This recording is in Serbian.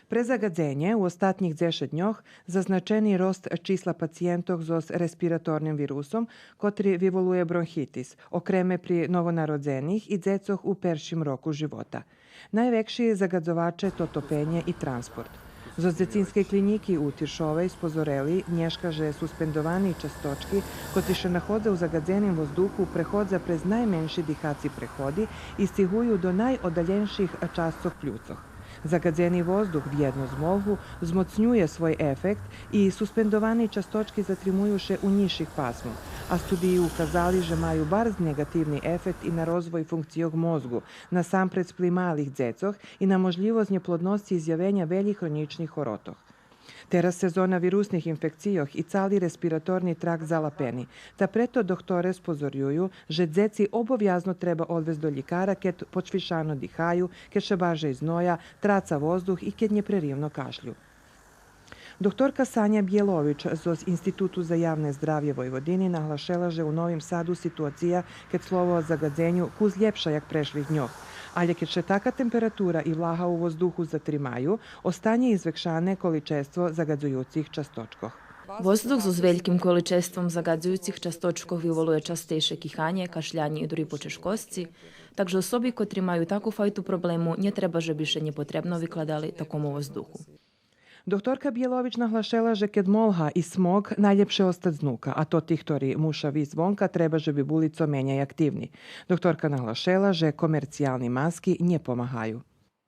Prezagadzenje u ostatnich 10 dňoch zaznačený rost čísla pacientov so respiratorným vírusom, ktorý vyvoluje bronchitis, okreme pri novonarodzených i dzecoch u perším roku života. Najvekšie zagadzovače to topenje i transport. Zo Zdecinske kliniki u Tiršovej spozoreli dneška, že suspendovani častočki, koji še nahodze u zagadzenim vozduhu, prehodza prez najmenši dihaci prehodi i stihuju do najodaljenših čascov pljucoh. Zagadzeni vozduh v jednu zmolhu zmocnjuje svoj efekt i suspendovani častočki zatrimujuše u nižših pasmu, a studiji ukazali, že maju barz negativni efekt i na rozvoj funkcijog mozgu, na sampred pri malih dzecoh i na možljivost neplodnosti izjavenja veljih hroničnih horotoh. Teraz sezona virusnih infekcijoh i cali respiratorni trakt zalapeni, ta preto doktore spozorjuju, že dzeci obovjazno treba odvest do ljikara kad počvišano dihaju, kad še baže iz znoja, traca vozduh i kad njeprerivno kašlju. Doktorka Sanja Bjelović z Institutu za javne zdravje Vojvodini nahlašela, že u Novim Sadu situacija kad slovo o zagadzenju kuz ljepša jak prešlih dnjoh, ali kad še taka temperatura i vlaha u vozduhu zatrimaju, ostanje izvekšane količestvo zagadzujucih častočkoh. Воздух з великим количеством загадзуючих часточков виволує частіше кихання, кашляння і другі почешкості. Також особи, котрі мають таку файту проблему, не треба, že більше не потрібно викладали такому воздуху. Doktorka Bjelović nahlašela, že kad molha i smog najljepše ostad znuka, a to tih, ktorí mušavi zvonka, treba, že bi buli co menjaj aktivni. Doktorka nahlašela, že komercijalni maski nje pomahaju.